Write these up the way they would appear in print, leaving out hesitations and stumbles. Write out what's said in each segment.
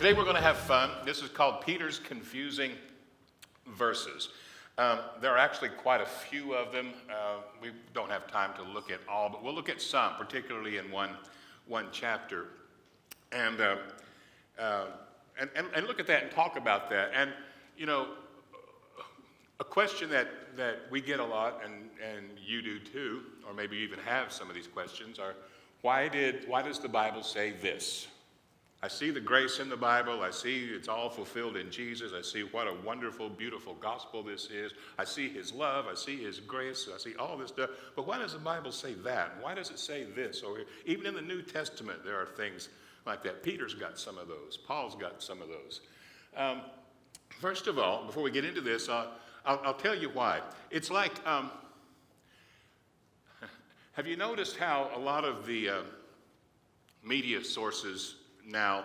Today we're going to have fun. This is called Peter's Confusing Verses. There are actually quite a few of them. We don't have time to look at all, but we'll look at some, particularly in one chapter, and look at that and talk about that. And you know, a question that we get a lot, and you do too, or maybe you even have some of these questions, are why does the Bible say this? I see the grace in the Bible. I see it's all fulfilled in Jesus. I see what a wonderful, beautiful gospel this is. I see his love. I see his grace. I see all this stuff. But why does the Bible say that? Why does it say this? Or even in the New Testament, there are things like that. Peter's got some of those. Paul's got some of those. First of all, before we get into this, I'll tell you why. It's like, have you noticed how a lot of the media sources now,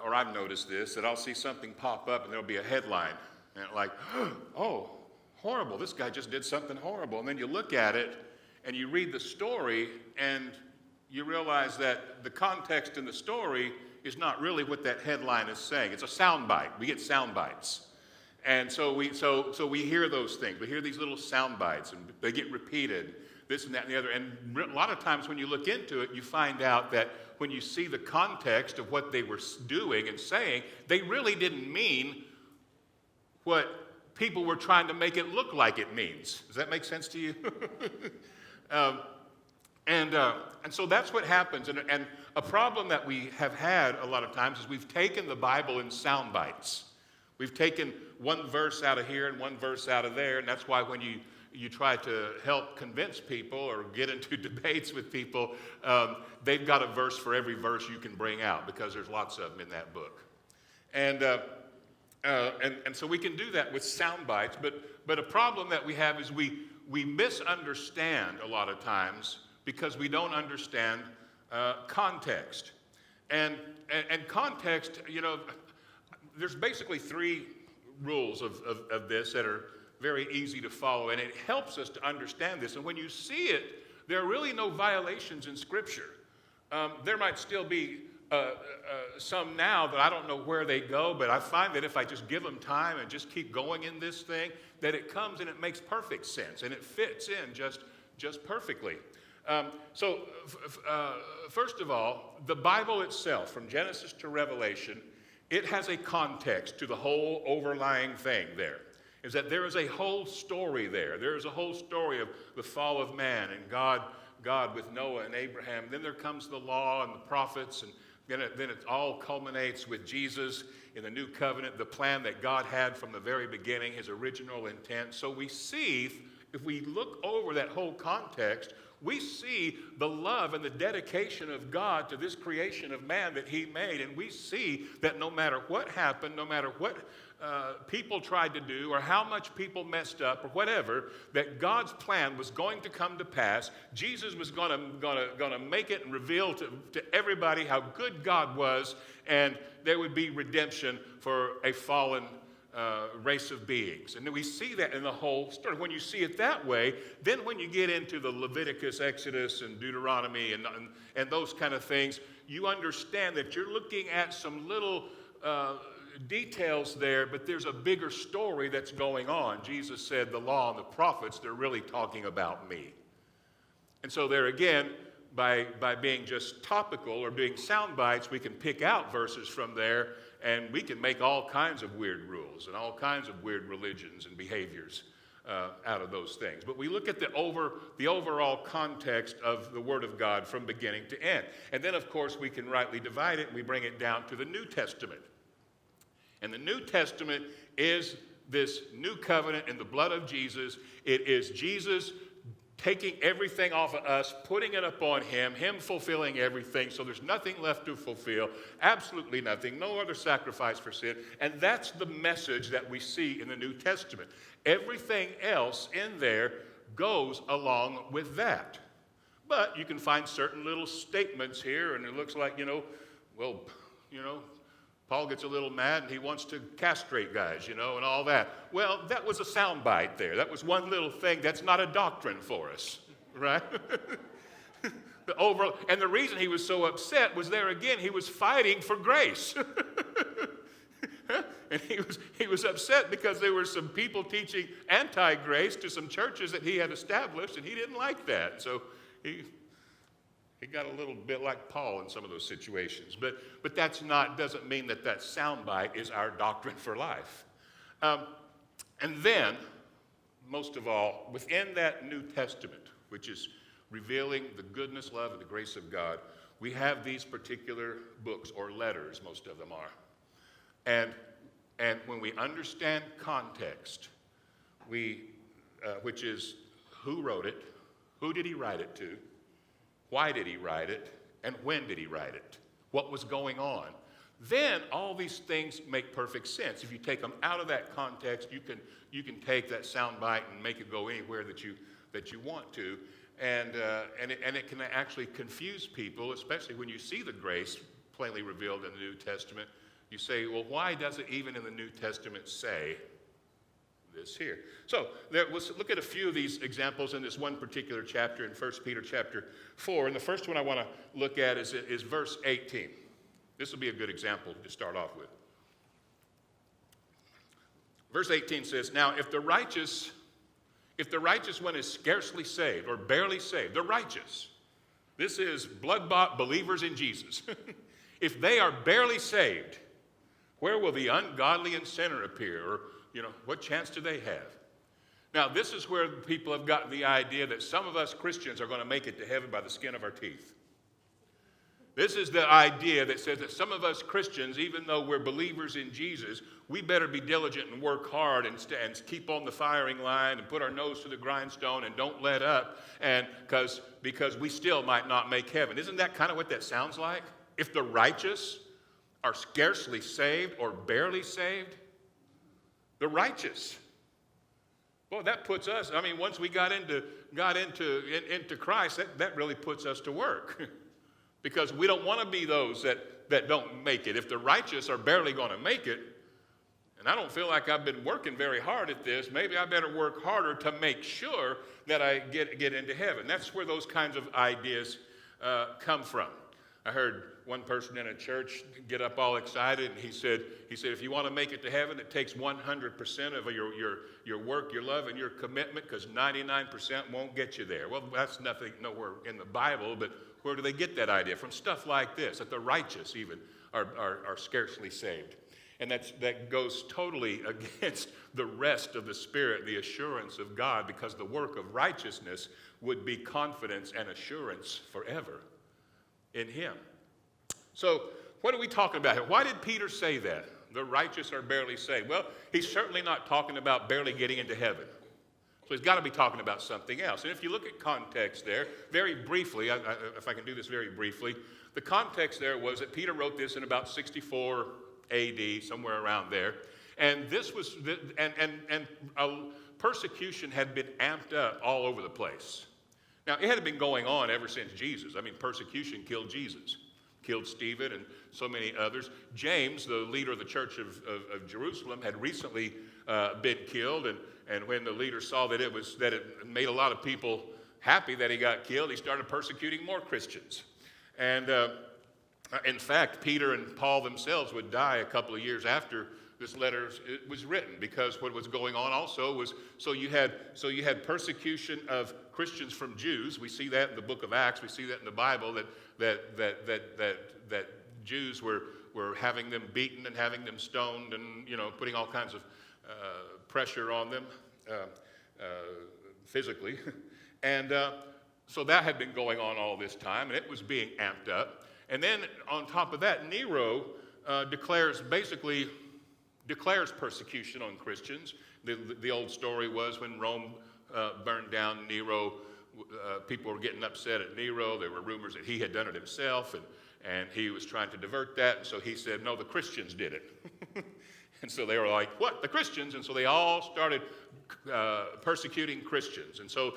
or I've noticed this, that I'll see something pop up and there'll be a headline, and like, oh, horrible, this guy just did something horrible. And then you look at it and you read the story and you realize that the context in the story is not really what that headline is saying. It's a sound bite. We get sound bites. And so we hear those things. We hear these little sound bites and they get repeated, this and that and the other. And a lot of times when you look into it, you find out that when you see the context of what they were doing and saying, they really didn't mean what people were trying to make it look like it means. Does that make sense to you? And so that's what happens. And a problem that we have had a lot of times is we've taken the Bible in sound bites. We've taken one verse out of here and one verse out of there, and that's why when you try to help convince people or get into debates with people, they've got a verse for every verse you can bring out because there's lots of them in that book. And so we can do that with sound bites, but a problem that we have is we misunderstand a lot of times because we don't understand context. And context, you know, there's basically three rules of this that are very easy to follow, and it helps us to understand this. And when you see it, there are really no violations in Scripture. There might still be some now that I don't know where they go, but I find that if I just give them time and just keep going in this thing, that it comes and it makes perfect sense, and it fits in just perfectly. First of all, the Bible itself, from Genesis to Revelation, it has a context to the whole overlying thing there. Is that there is a whole story there. There is a whole story of the fall of man and God with Noah and Abraham. Then there comes the law and the prophets, and then it all culminates with Jesus in the new covenant, the plan that God had from the very beginning, his original intent. So we see, if we look over that whole context, we see the love and the dedication of God to this creation of man that he made. And we see that no matter what happened, no matter what people tried to do or how much people messed up or whatever, that God's plan was going to come to pass. Jesus was going to make it and reveal to everybody how good God was, and there would be redemption for a fallen race of beings. And then we see that in the whole story. When you see it that way, then when you get into the Leviticus, Exodus, and Deuteronomy and those kind of things, you understand that you're looking at some little details there, but there's a bigger story that's going on. Jesus said the law and the prophets, they're really talking about me. And so there again, by being just topical or being sound bites, we can pick out verses from there, and we can make all kinds of weird rules and all kinds of weird religions and behaviors out of those things. But we look at the overall context of the Word of God from beginning to end. And then, of course, we can rightly divide it, and we bring it down to the New Testament. And the New Testament is this new covenant in the blood of Jesus. It is Jesus taking everything off of us, putting it upon him fulfilling everything, so there's nothing left to fulfill, absolutely nothing, no other sacrifice for sin. And that's the message that we see in the New Testament. Everything else in there goes along with that. But you can find certain little statements here, and it looks like, Paul gets a little mad and he wants to castrate guys, and all that. Well, that was a soundbite there. That was one little thing. That's not a doctrine for us, right? And the reason he was so upset was there again, he was fighting for grace. And he was upset because there were some people teaching anti-grace to some churches that he had established, and he didn't like that. So he got a little bit like Paul in some of those situations. But doesn't mean that soundbite is our doctrine for life. And then, most of all, within that New Testament, which is revealing the goodness, love, and the grace of God, we have these particular books, or letters, most of them are. And when we understand context, which is who wrote it, who did he write it to, why did he write it, and when did he write it, what was going on, then all these things make perfect sense. If you take them out of that context, you can take that soundbite and make it go anywhere that you want to, and it can actually confuse people, especially when you see the grace plainly revealed in the New Testament. You say, well, why does it even in the New Testament say this here? So let's look at a few of these examples in this one particular chapter in 1 Peter chapter 4. And the first one I want to look at is verse 18. This will be a good example to start off with. Verse 18 says, now if the righteous one is scarcely saved or barely saved, the righteous, this is blood-bought believers in Jesus. If they are barely saved, where will the ungodly and sinner appear? Or, what chance do they have? Now, this is where people have gotten the idea that some of us Christians are going to make it to heaven by the skin of our teeth. This is the idea that says that some of us Christians, even though we're believers in Jesus, we better be diligent and work hard and keep on the firing line and put our nose to the grindstone and don't let up, and because we still might not make heaven. Isn't that kind of what that sounds like? If the righteous are scarcely saved or barely saved, the righteous. Boy, that puts us, once we got into Christ, that really puts us to work. Because we don't want to be those that don't make it. If the righteous are barely going to make it, and I don't feel like I've been working very hard at this, maybe I better work harder to make sure that I get into heaven. That's where those kinds of ideas come from. I heard one person in a church get up all excited, and he said, if you want to make it to heaven, it takes 100% of your work, your love, and your commitment, because 99% won't get you there. Well, that's nowhere in the Bible, but where do they get that idea? From stuff like this, that the righteous even are scarcely saved. And that goes totally against the rest of the Spirit, the assurance of God, because the work of righteousness would be confidence and assurance forever in Him. So what are we talking about here? Why did Peter say that? The righteous are barely saved. Well, he's certainly not talking about barely getting into heaven. So he's got to be talking about something else. And if you look at context there, very briefly, if I can do this very briefly, the context there was that Peter wrote this in about 64 AD, somewhere around there. And this was, persecution had been amped up all over the place. Now, it had been going on ever since Jesus. Persecution killed Jesus, killed Stephen and so many others. James, the leader of the church of Jerusalem, had recently been killed, and when the leader saw that it made a lot of people happy that he got killed, he started persecuting more Christians. And in fact, Peter and Paul themselves would die a couple of years after this letter was written, because what was going on also was, so you had persecution of Christians from Jews. We see that in the book of Acts. We see that in the Bible, that Jews were having them beaten and having them stoned, and putting all kinds of pressure on them physically. And so that had been going on all this time, and it was being amped up. And then on top of that, Nero declares persecution on Christians. The old story was when Rome burned down, Nero, people were getting upset at Nero. There were rumors that he had done it himself, and he was trying to divert that. And so he said, no, the Christians did it. And so they were like, what, the Christians? And so they all started persecuting Christians. And so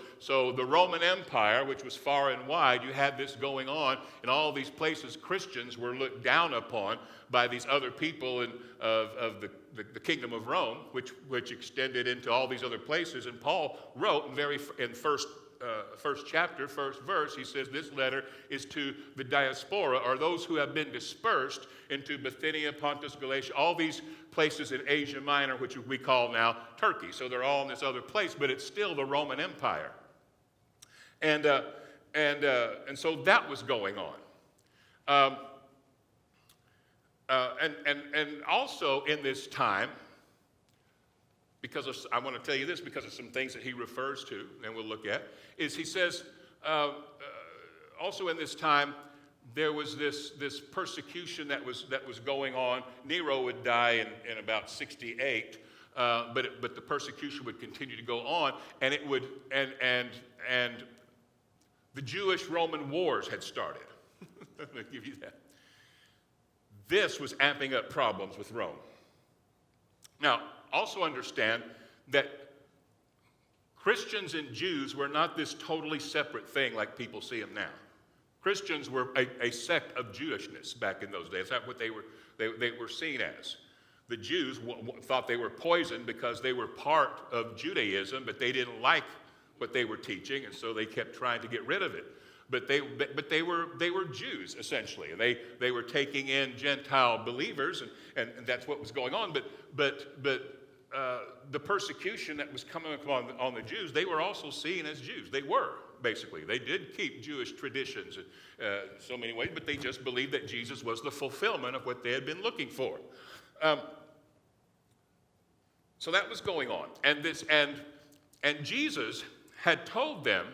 the Roman Empire, which was far and wide, you had this going on. In all these places, Christians were looked down upon by these other people of the kingdom of Rome, which extended into all these other places. And Paul wrote in 1 first chapter, first verse, he says this letter is to the diaspora, or those who have been dispersed into Bithynia, Pontus, Galatia, all these places in Asia Minor, which we call now Turkey. So they're all in this other place, but it's still the Roman Empire. And so that was going on. And also in this time, I want to tell you this because of some things that he refers to, and we'll look at, is he says, also in this time, there was this persecution that was going on. Nero would die in about 68, but the persecution would continue to go on, and it would and the Jewish-Roman wars had started. I'm going to give you that. This was amping up problems with Rome. Now, also understand that Christians and Jews were not this totally separate thing like people see them now. Christians were a sect of Jewishness back in those days. That's what they were seen as. The Jews thought they were poisoned because they were part of Judaism, but they didn't like what they were teaching, and so they kept trying to get rid of it. But they were Jews, essentially. And they were taking in Gentile believers, and that's what was going on. But the persecution that was coming upon on the Jews, they were also seen as Jews. They were, basically. They did keep Jewish traditions in so many ways, but they just believed that Jesus was the fulfillment of what they had been looking for. So that was going on. And Jesus had told them,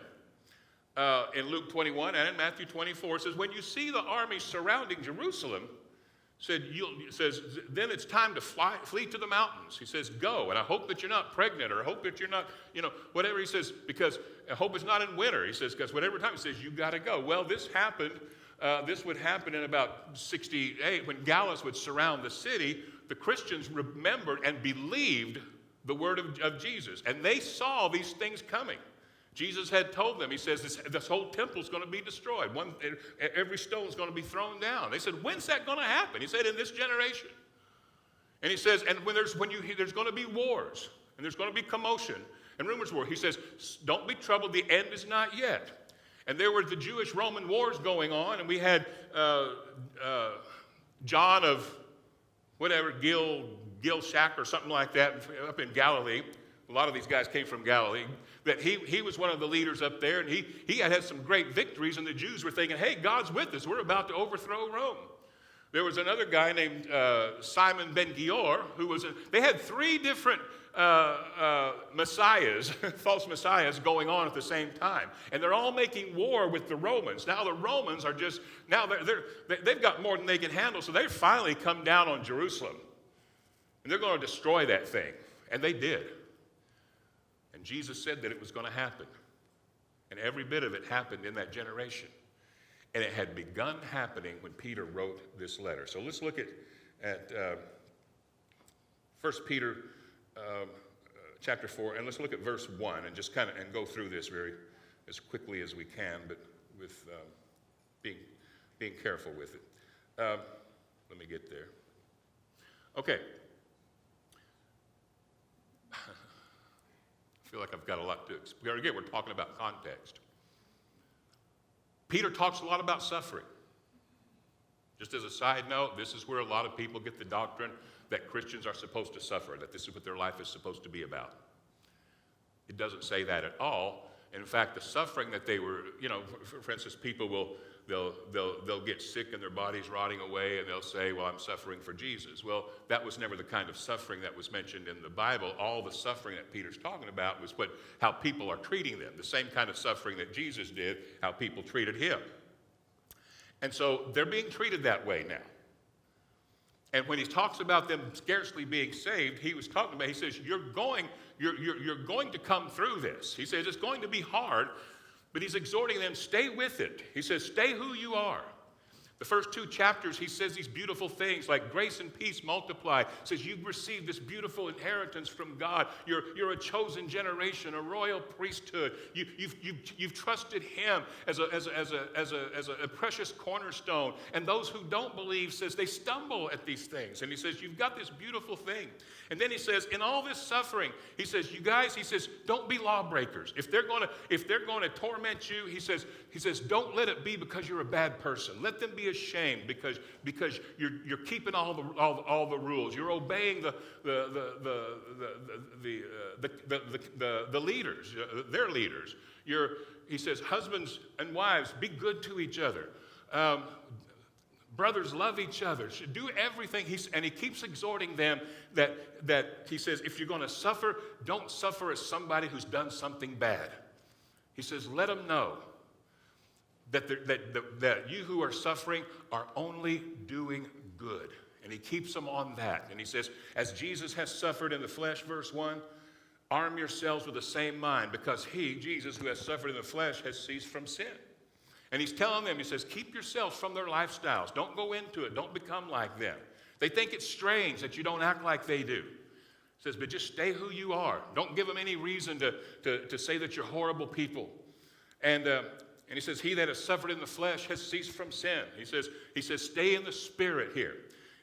in Luke 21 and in Matthew 24, it says, when you see the army surrounding Jerusalem, says, then it's time to flee to the mountains. He says, go, and I hope that you're not pregnant, or I hope that you're not, whatever. He says, because I hope it's not in winter. He says, because whatever time, he says, you got to go. Well, this would happen in about 68, when Gallus would surround the city. The Christians remembered and believed the word of Jesus, and they saw these things coming. Jesus had told them, he says, this whole temple is going to be destroyed. Every stone is going to be thrown down. They said, when's that going to happen? He said, in this generation. And he says, and there's going to be wars, and there's going to be commotion and rumors of war. He says, don't be troubled, the end is not yet. And there were the Jewish-Roman wars going on, and we had John of whatever, Gilshak or something like that up in Galilee. A lot of these guys came from Galilee. That he was one of the leaders up there, and he had some great victories, and the Jews were thinking, hey, God's with us. We're about to overthrow Rome. There was another guy named Simon ben Gior, they had three different messiahs, false messiahs going on at the same time. And they're all making war with the Romans. Now the Romans are they've got more than they can handle, so they've finally come down on Jerusalem. And they're going to destroy that thing. And they did. And Jesus said that it was going to happen. And every bit of it happened in that generation. And it had begun happening when Peter wrote this letter. So let's look at 1 Peter chapter 4, and let's look at verse 1 and just kind of go through this as quickly as we can, but with being careful with it. Let me get there. Okay. I feel like I've got a lot to explain. Again, we're talking about context. Peter talks a lot about suffering. Just as a side note, this is where a lot of people get the doctrine that Christians are supposed to suffer, that this is what their life is supposed to be about. It doesn't say that at all. In fact, the suffering that they were, for instance, people they'll get sick and their body's rotting away, and they'll say, well, I'm suffering for Jesus. Well, that was never the kind of suffering that was mentioned in the Bible. All the suffering that Peter's talking about was how people are treating them, the same kind of suffering that Jesus did, how people treated him. And so they're being treated that way now. And when he talks about them scarcely being saved, he says, you're going to come through this. He says, it's going to be hard, but he's exhorting them, stay with it. He says, stay who you are. The first 2 chapters, he says these beautiful things like grace and peace multiply. He says you've received this beautiful inheritance from God. You're a chosen generation, a royal priesthood. You've trusted him as a precious cornerstone. And those who don't believe, says they stumble at these things. And he says you've got this beautiful thing. And then he says in all this suffering, he says you guys, he says don't be lawbreakers. If they're going to torment you, he says don't let it be because you're a bad person. Let them be ashamed because you're keeping all the rules. You're obeying the leaders, their leaders. He says, husbands and wives, be good to each other. Brothers, love each other. Should do everything. And he keeps exhorting them that he says, if you're going to suffer, don't suffer as somebody who's done something bad. He says, let them know that you who are suffering are only doing good. And he keeps them on that. And he says, as Jesus has suffered in the flesh, verse 1, arm yourselves with the same mind, because he, Jesus, who has suffered in the flesh, has ceased from sin. And he's telling them, he says, keep yourselves from their lifestyles. Don't go into it. Don't become like them. They think it's strange that you don't act like they do. He says, but just stay who you are. Don't give them any reason to say that you're horrible people. And he says, he that has suffered in the flesh has ceased from sin. He says, stay in the spirit here.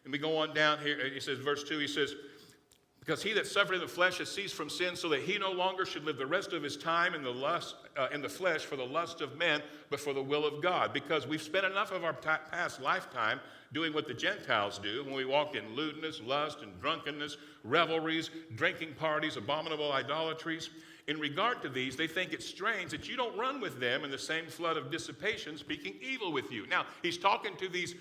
And we go on down here. He says, verse 2, he says, because he that suffered in the flesh has ceased from sin, so that he no longer should live the rest of his time in the flesh for the lust of men, but for the will of God. Because we've spent enough of our past lifetime doing what the Gentiles do when we walk in lewdness, lust, and drunkenness, revelries, drinking parties, abominable idolatries. In regard to these, they think it's strange that you don't run with them in the same flood of dissipation, speaking evil with you. Now, he's talking to these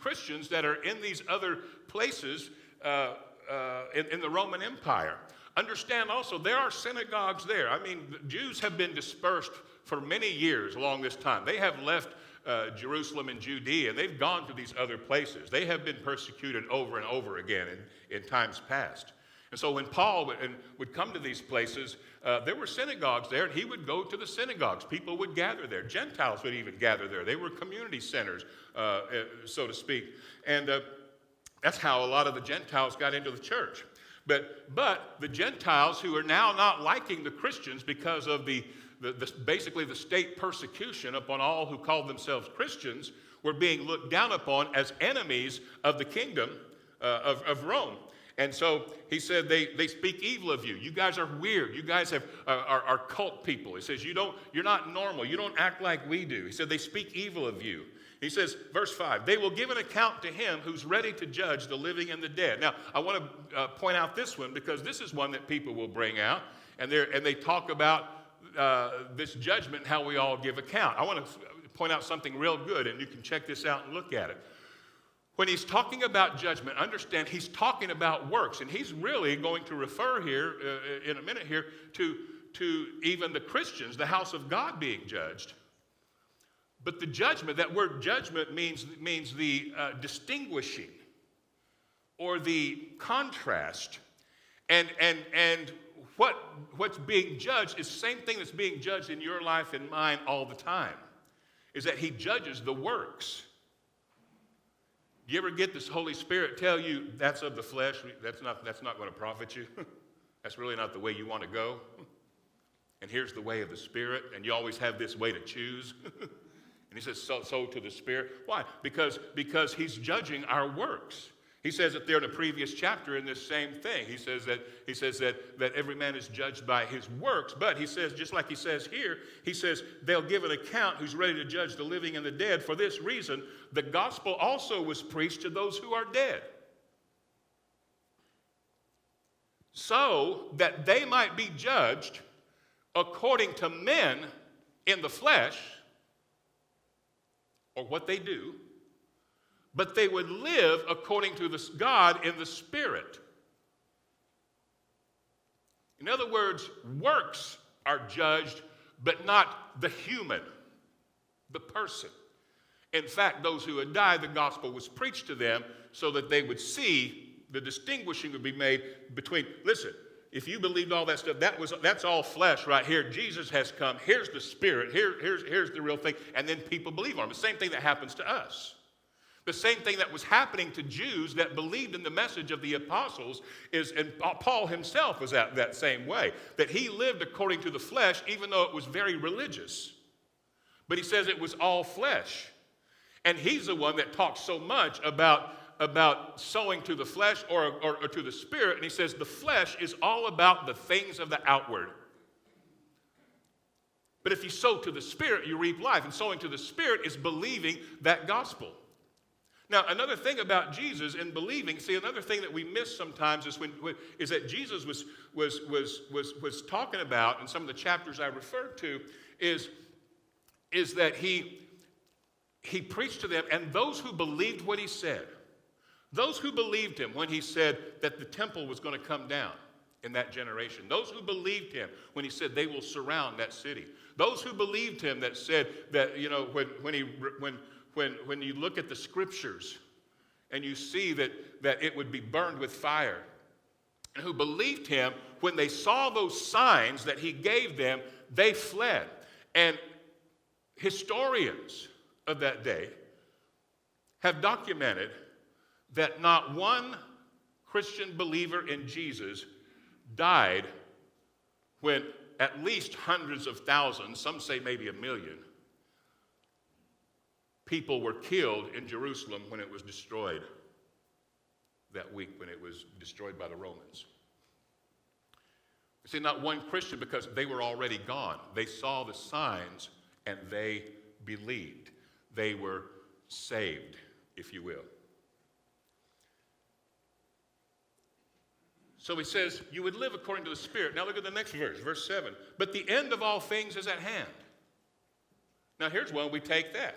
Christians that are in these other places in the Roman Empire. Understand also, there are synagogues there. I mean, the Jews have been dispersed for many years along this time. They have left Jerusalem and Judea, and they've gone to these other places. They have been persecuted over and over again in times past. And so when Paul would come to these places, there were synagogues there, and he would go to the synagogues. People would gather there. Gentiles would even gather there. They were community centers, so to speak. And that's how a lot of the Gentiles got into the church. But the Gentiles who are now not liking the Christians because of basically the state persecution upon all who called themselves Christians were being looked down upon as enemies of the kingdom of Rome. And so he said, they speak evil of you. You guys are weird. You guys are cult people. He says, you're not normal. You don't act like we do. He said, they speak evil of you. He says, verse 5, they will give an account to him who's ready to judge the living and the dead. Now, I want to point out this one because this is one that people will bring out. And they talk about this judgment and how we all give account. I want to point out something real good, and you can check this out and look at it. When he's talking about judgment, understand he's talking about works, and he's really going to refer here in a minute here to even the Christians, the house of God being judged. But the judgment, that word judgment means the distinguishing or the contrast, and what's being judged is the same thing that's being judged in your life and mine all the time, is that he judges the works. You ever get this Holy Spirit tell you that's of the flesh, that's not going to profit you? That's really not the way you want to go. And here's the way of the Spirit, and you always have this way to choose. And he says, so to the Spirit. Why? Because he's judging our works. He says it there in a previous chapter in this same thing. He says that every man is judged by his works. But he says, just like he says here, he says they'll give an account who's ready to judge the living and the dead. For this reason, the gospel also was preached to those who are dead, so that they might be judged according to men in the flesh, or what they do, but they would live according to this God in the Spirit. In other words, works are judged, but not the human, the person. In fact, those who had died, the gospel was preached to them so that they would see the distinguishing would be made between, listen, if you believed all that stuff, that's all flesh right here. Jesus has come. Here's the Spirit. Here's the real thing. And then people believe on him. The same thing that happens to us. The same thing that was happening to Jews that believed in the message of the apostles and Paul himself was that same way, that he lived according to the flesh, even though it was very religious. But he says it was all flesh. And he's the one that talks so much about sowing to the flesh or to the Spirit. And he says the flesh is all about the things of the outward. But if you sow to the Spirit, you reap life. And sowing to the Spirit is believing that gospel. Now, another thing about Jesus in believing, another thing that we miss sometimes is that Jesus was talking about in some of the chapters I referred to is that he preached to them, and those who believed what he said, those who believed him when he said that the temple was going to come down in that generation, those who believed him when he said they will surround that city, those who believed him that said that, when you look at the scriptures and you see that it would be burned with fire, and who believed him when they saw those signs that he gave them, they fled. And historians of that day have documented that not one Christian believer in Jesus died when at least hundreds of thousands, some say maybe 1 million, people were killed in Jerusalem when it was destroyed that week, when it was destroyed by the Romans. You see, not one Christian, because they were already gone. They saw the signs and they believed. They were saved, if you will. So he says, you would live according to the Spirit. Now look at the next verse, verse 7. But the end of all things is at hand. Now here's one we take that.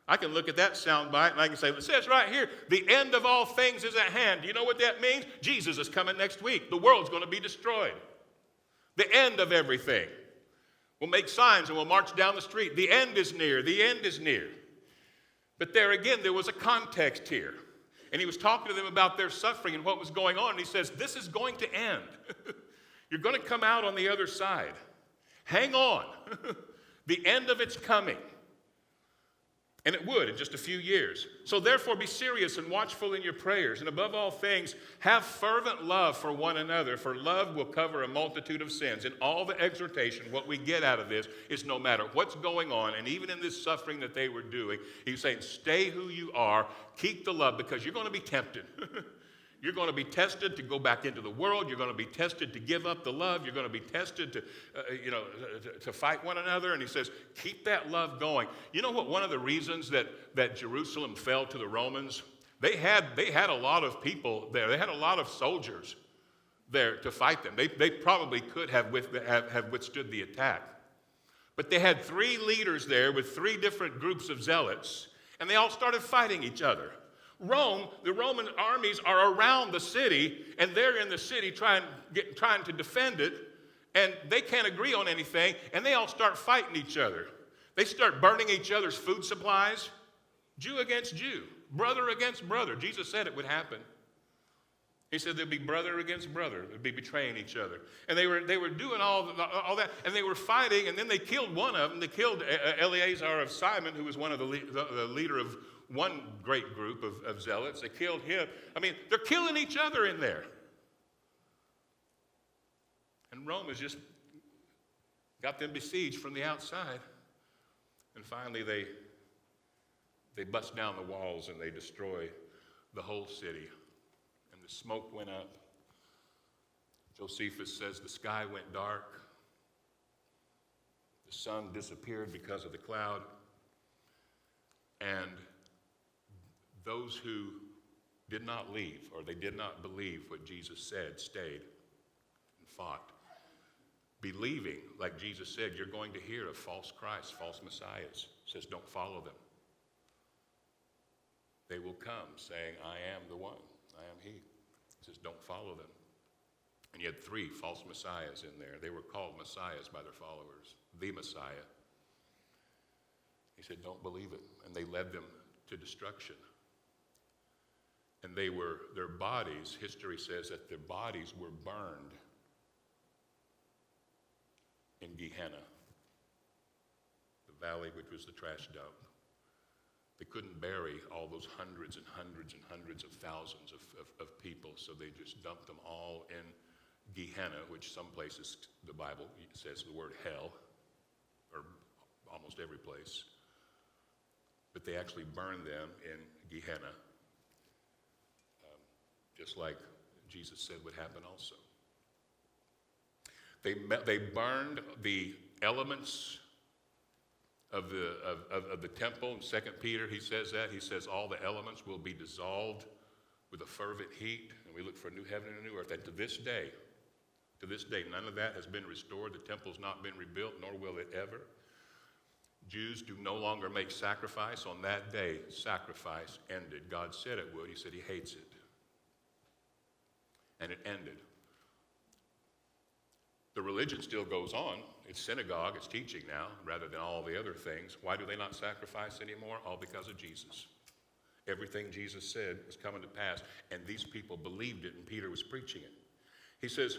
I can look at that sound bite and I can say, it says right here, the end of all things is at hand. Do you know what that means? Jesus is coming next week. The world's going to be destroyed. The end of everything. We'll make signs and we'll march down the street. The end is near. The end is near. But there again, there was a context here. And he was talking to them about their suffering and what was going on. And he says, this is going to end. You're going to come out on the other side. Hang on. The end of it's coming. And it would in just a few years. So therefore be serious and watchful in your prayers. And above all things, have fervent love for one another. For love will cover a multitude of sins. In all the exhortation, what we get out of this is no matter what's going on, and even in this suffering that they were doing, he was saying, stay who you are. Keep the love, because you're going to be tempted. You're going to be tested to go back into the world. You're going to be tested to give up the love. You're going to be tested to fight one another. And he says, keep that love going. You know what? One of the reasons that Jerusalem fell to the Romans, they had a lot of people there. They had a lot of soldiers there to fight them. They probably could have withstood the attack. But they had 3 leaders there with 3 different groups of zealots, and they all started fighting each other. The Roman armies are around the city, and they're in the city trying to defend it, and they can't agree on anything, and they all start fighting each other. They start burning each other's food supplies, Jew against Jew, brother against brother. Jesus said it would happen. He said there'd be brother against brother. They'd be betraying each other. And they were doing all that, and they were fighting, and then they killed one of them. They killed Eleazar of Simon, who was one of the leader of one great group of zealots. They killed him. I mean, they're killing each other in there. And Rome has just got them besieged from the outside. And finally they bust down the walls and they destroy the whole city. And the smoke went up. Josephus says the sky went dark. The sun disappeared because of the cloud. And those who did not leave, or they did not believe what Jesus said, stayed and fought. Believing, like Jesus said, you're going to hear of false Christs, false messiahs. He says, don't follow them. They will come saying, I am the one. I am he. He says, don't follow them. And you had 3 false messiahs in there. They were called messiahs by their followers. The Messiah. He said, don't believe it. And they led them to destruction. And their bodies, history says that their bodies were burned in Gehenna, the valley which was the trash dump. They couldn't bury all those hundreds and hundreds and hundreds of thousands of people, so they just dumped them all in Gehenna, which some places the Bible says the word hell, or almost every place. But they actually burned them in Gehenna, just like Jesus said would happen also. They burned the elements of the temple. In 2 Peter, he says that. He says all the elements will be dissolved with a fervent heat, and we look for a new heaven and a new earth. And to this day, none of that has been restored. The temple's not been rebuilt, nor will it ever. Jews do no longer make sacrifice. On that day, sacrifice ended. God said it would. He said he hates it. And it ended. The religion still goes on. It's synagogue, it's teaching now, rather than all the other things. Why do they not sacrifice anymore? All because of Jesus. Everything Jesus said was coming to pass, and these people believed it, and Peter was preaching it. He says,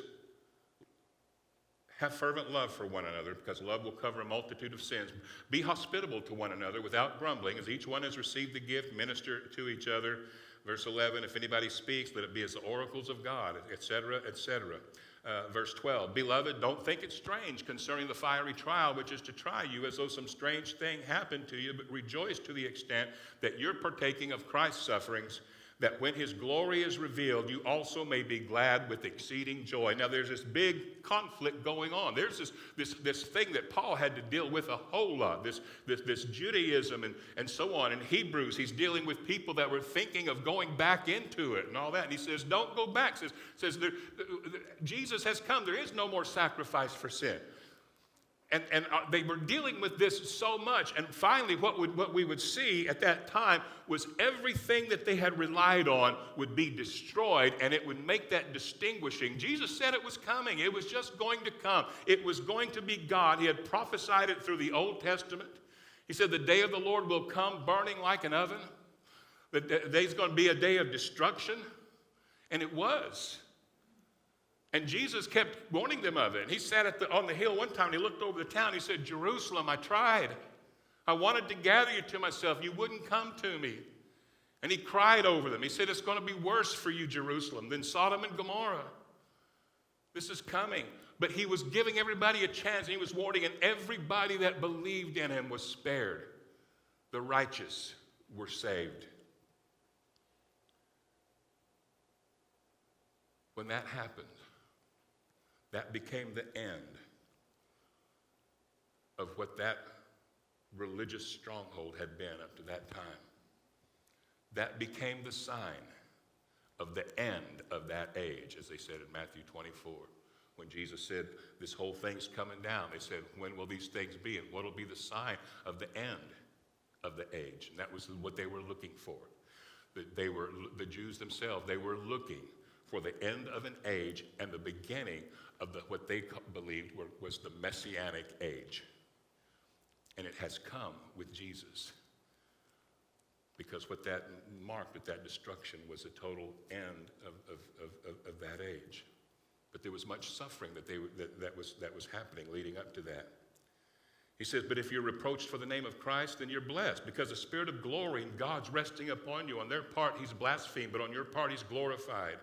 have fervent love for one another, because love will cover a multitude of sins. Be hospitable to one another without grumbling. As each one has received the gift, minister to each other. Verse 11, if anybody speaks, let it be as the oracles of God, etc., etc. Verse 12, beloved, don't think it strange concerning the fiery trial which is to try you as though some strange thing happened to you, but rejoice to the extent that you're partaking of Christ's sufferings, that when his glory is revealed, you also may be glad with exceeding joy. Now, there's this big conflict going on. There's this thing that Paul had to deal with a whole lot, this Judaism and so on. In Hebrews, he's dealing with people that were thinking of going back into it and all that. And he says, don't go back. Says Jesus has come. There is no more sacrifice for sin. And they were dealing with this so much. And finally, what we would see at that time was everything that they had relied on would be destroyed, and it would make that distinguishing. Jesus said it was coming. It was just going to come. It was going to be God. He had prophesied it through the Old Testament. He said the day of the Lord will come burning like an oven. The day's going to be a day of destruction. And it was. And Jesus kept warning them of it. And he sat on the hill one time, and he looked over the town. He said, Jerusalem, I tried. I wanted to gather you to myself. You wouldn't come to me. And he cried over them. He said, it's going to be worse for you, Jerusalem, than Sodom and Gomorrah. This is coming. But he was giving everybody a chance, and he was warning, and everybody that believed in him was spared. The righteous were saved. When that happened, that became the end of what that religious stronghold had been up to that time. That became the sign of the end of that age, as they said in Matthew 24. When Jesus said, this whole thing's coming down, they said, when will these things be? And what will be the sign of the end of the age? And that was what they were looking for. The Jews themselves, they were looking for the end of an age and the beginning of what they believed was the Messianic age. And it has come with Jesus. Because what that marked with that destruction was a total end of that age. But there was much suffering that was happening leading up to that. He says, but if you're reproached for the name of Christ, then you're blessed, because the Spirit of glory and God's resting upon you. On their part, he's blasphemed, but on your part, he's glorified.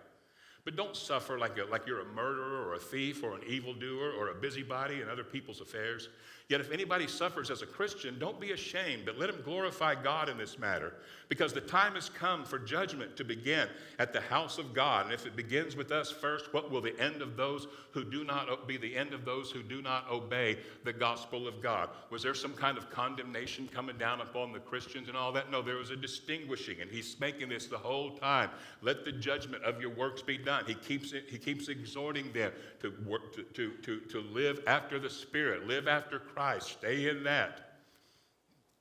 But don't suffer like you're a murderer or a thief or an evildoer or a busybody in other people's affairs. Yet if anybody suffers as a Christian, don't be ashamed, but let him glorify God in this matter, because the time has come for judgment to begin at the house of God. And if it begins with us first, what will the end of those who do not be the end of those who do not obey the gospel of God? Was there some kind of condemnation coming down upon the Christians and all that? No, there was a distinguishing, and he's making this the whole time. Let the judgment of your works be done. He keeps exhorting them to work to live after the Spirit, live after Christ, stay in that.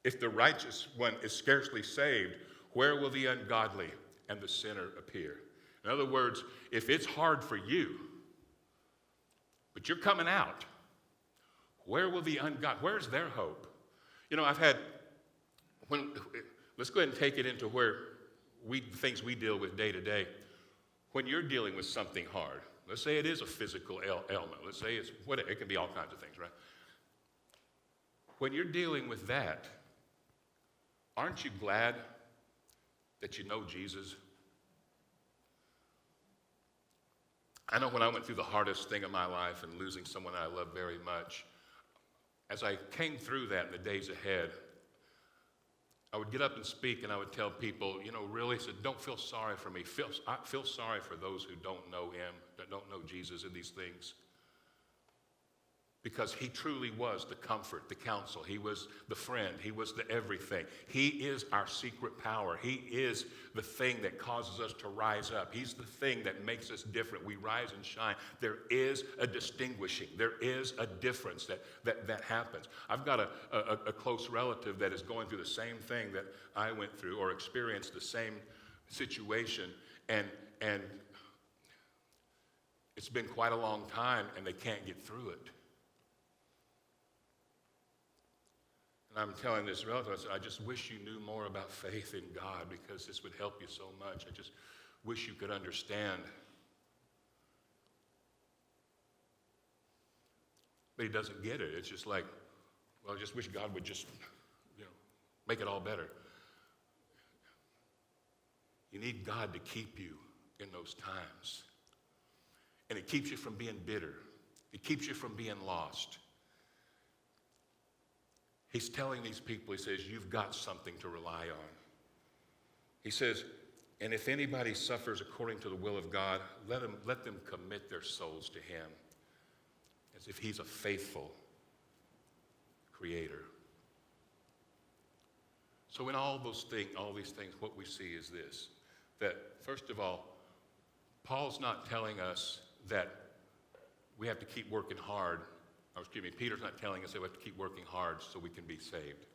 If the righteous one is scarcely saved, where will the ungodly and the sinner appear? In other words, if it's hard for you, but you're coming out, where will the ungodly, where's their hope? You know, let's go ahead and take it into where things we deal with day to day. When you're dealing with something hard, Let's say it is a physical ailment. Let's say it's whatever. It can be all kinds of things, right? When you're dealing with that, aren't you glad that you know Jesus? I know when I went through the hardest thing of my life and losing someone I love very much, as I came through that in the days ahead, I would get up and speak and I would tell people, really, said, don't feel sorry for me. I feel sorry for those who don't know him, that don't know Jesus in these things. Because he truly was the comfort, the counsel. He was the friend. He was the everything. He is our secret power. He is the thing that causes us to rise up. He's the thing that makes us different. We rise and shine. There is a distinguishing. There is a difference that happens. I've got a close relative that is going through the same thing that I went through or experienced the same situation. And it's been quite a long time and they can't get through it. And I'm telling this relative, I said, I just wish you knew more about faith in God because this would help you so much. I just wish you could understand. But he doesn't get it. It's just like, well, I just wish God would just, make it all better. You need God to keep you in those times. And it keeps you from being bitter. It keeps you from being lost. He's telling these people, he says, you've got something to rely on. He says, and if anybody suffers according to the will of God, let them commit their souls to him as if he's a faithful creator. So in all these things, what we see is this, that first of all, Paul's not telling us that we have to keep working hard. Peter's not telling us that we have to keep working hard so we can be saved.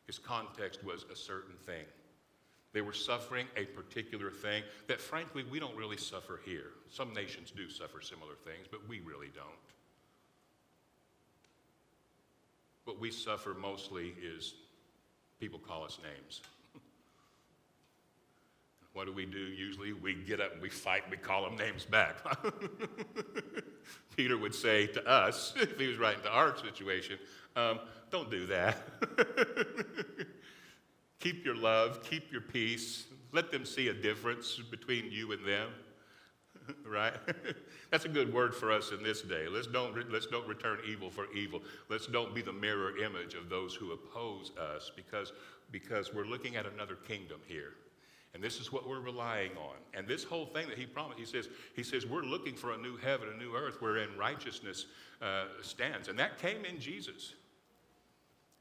His context was a certain thing. They were suffering a particular thing that, frankly, we don't really suffer here. Some nations do suffer similar things, but we really don't. What we suffer mostly is people call us names. What do? Usually we get up and we fight and we call them names back. Peter would say to us, if he was writing to our situation, don't do that. Keep your love, keep your peace. Let them see a difference between you and them, right? That's a good word for us in this day. Let's don't return evil for evil. Let's don't be the mirror image of those who oppose us because we're looking at another kingdom here. And this is what we're relying on. And this whole thing that he promised, he says we're looking for a new heaven, a new earth wherein righteousness stands. And that came in Jesus.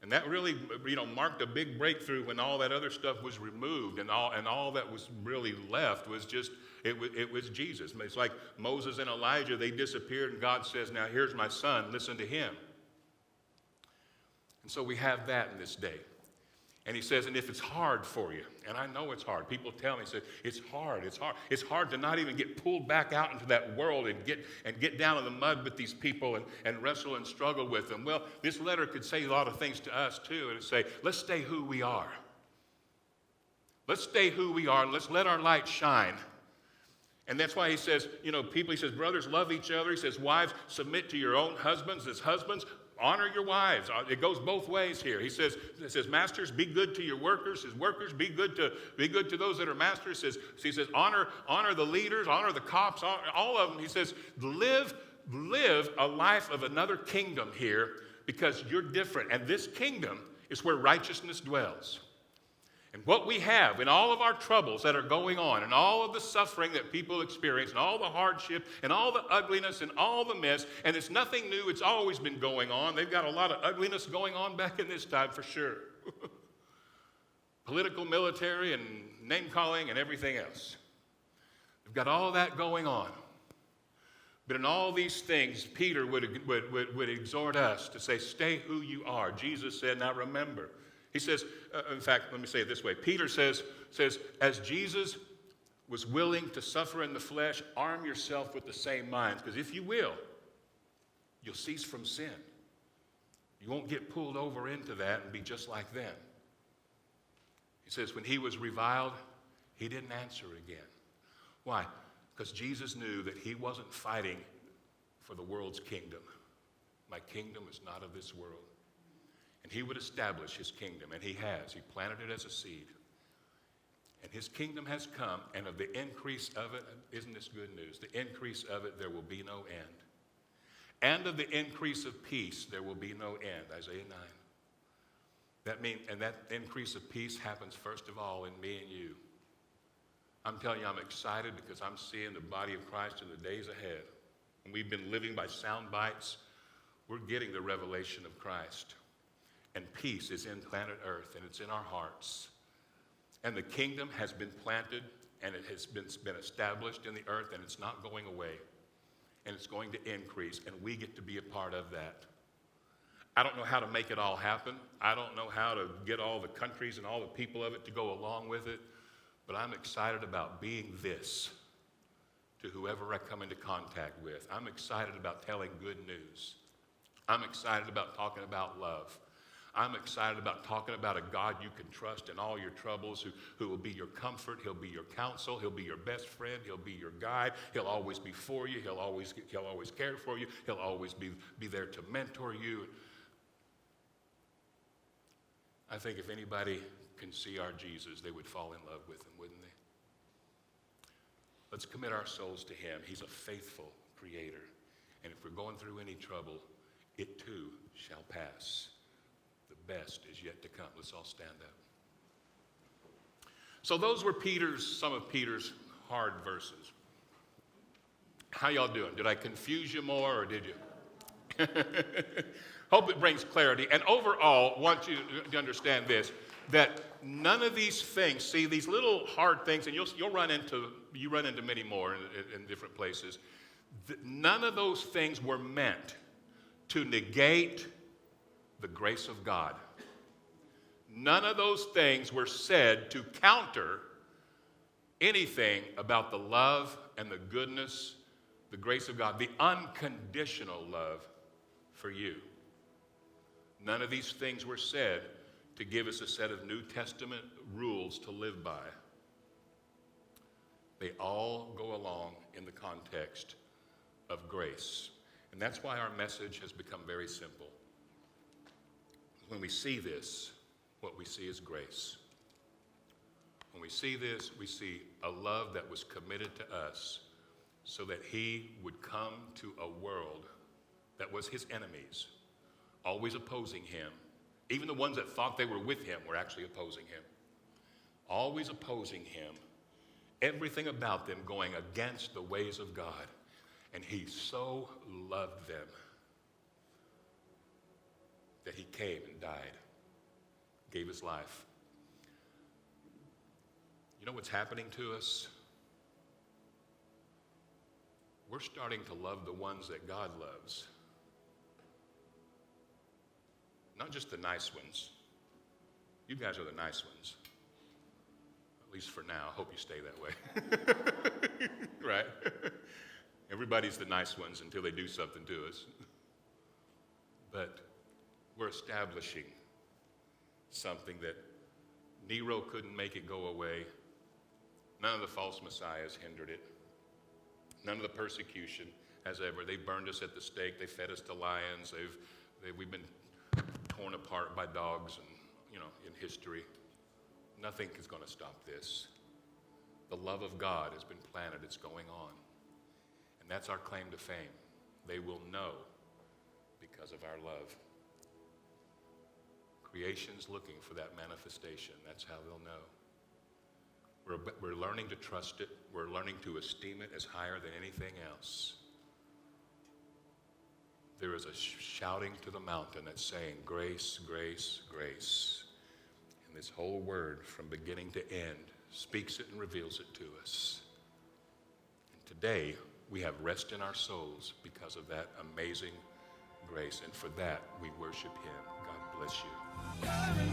And that really, marked a big breakthrough when all that other stuff was removed and all that was really left was just, it was Jesus. It's like Moses and Elijah, they disappeared and God says, now here's my son, listen to him. And so we have that in this day. And he says, and if it's hard for you, and I know it's hard. People tell me, it's hard. It's hard to not even get pulled back out into that world and get down in the mud with these people and wrestle and struggle with them. Well, this letter could say a lot of things to us too, and say, let's stay who we are. Let's stay who we are, and let's let our light shine. And that's why he says, he says, brothers, love each other. He says, wives, submit to your own husbands as husbands. Honor your wives. It goes both ways here. He says, masters, be good to your workers. His workers, be good to those that are masters. He says, honor the leaders, honor the cops, all of them. He says, live a life of another kingdom here because you're different. And this kingdom is where righteousness dwells. And what we have in all of our troubles that are going on and all of the suffering that people experience and all the hardship and all the ugliness and all the mess, and it's nothing new, it's always been going on. They've got a lot of ugliness going on back in this time for sure. Political, military, and name-calling and everything else. They've got all that going on. But in all these things, Peter would exhort us to say, stay who you are. Jesus said, now remember. He says, in fact, let me say it this way. Peter says, as Jesus was willing to suffer in the flesh, arm yourself with the same minds. Because if you will, you'll cease from sin. You won't get pulled over into that and be just like them. He says, when he was reviled, he didn't answer again. Why? Because Jesus knew that he wasn't fighting for the world's kingdom. My kingdom is not of this world. And he would establish his kingdom, and he has. He planted it as a seed. And his kingdom has come, and of the increase of it, isn't this good news? The increase of it, there will be no end. And of the increase of peace, there will be no end. Isaiah 9. And that increase of peace happens first of all in me and you. I'm telling you, I'm excited because I'm seeing the body of Christ in the days ahead. And we've been living by sound bites. We're getting the revelation of Christ. And peace is in planet Earth, and it's in our hearts. And the kingdom has been planted, and it has been established in the earth, and it's not going away. And it's going to increase, and we get to be a part of that. I don't know how to make it all happen. I don't know how to get all the countries and all the people of it to go along with it. But I'm excited about being this to whoever I come into contact with. I'm excited about telling good news. I'm excited about talking about love. I'm excited about talking about a God you can trust in all your troubles, who will be your comfort. He'll be your counsel. He'll be your best friend. He'll be your guide. He'll always be for you. He'll always care for you. He'll always be there to mentor you. I think if anybody can see our Jesus, they would fall in love with him, wouldn't they? Let's commit our souls to him. He's a faithful creator. And if we're going through any trouble, it too shall pass. The best is yet to come. Let's all stand up. So those were some of Peter's hard verses. How y'all doing? Did I confuse you more, or did you? Hope it brings clarity. And overall, want you to understand this, that none of these things, see, these little hard things, and you'll run into many more in different places. None of those things were meant to negate the grace of God. None of those things were said to counter anything about the love and the goodness, the grace of God, the unconditional love for you. None of these things were said to give us a set of New Testament rules to live by. They all go along in the context of grace. And that's why our message has become very simple. When we see this, what we see is grace. When we see this, we see a love that was committed to us so that he would come to a world that was his enemies, always opposing him. Even the ones that thought they were with him were actually opposing him. Always opposing him. Everything about them going against the ways of God. And he so loved them that he came and died, gave his life. You know what's happening to us? We're starting to love the ones that God loves. Not just the nice ones. You guys are the nice ones. At least for now. I hope you stay that way. Right? Everybody's the nice ones until they do something to us. But we're establishing something that Nero couldn't make it go away. None of the false messiahs hindered it. None of the persecution has ever. They burned us at the stake. They fed us to lions. We've been torn apart by dogs, and in history. Nothing is going to stop this. The love of God has been planted. It's going on. And that's our claim to fame. They will know because of our love. Creation's looking for that manifestation. That's how they'll know. We're learning to trust it. We're learning to esteem it as higher than anything else. There is a shouting to the mountain that's saying, grace, grace, grace. And this whole word from beginning to end speaks it and reveals it to us. And today, we have rest in our souls because of that amazing grace. And for that, we worship him. God bless you.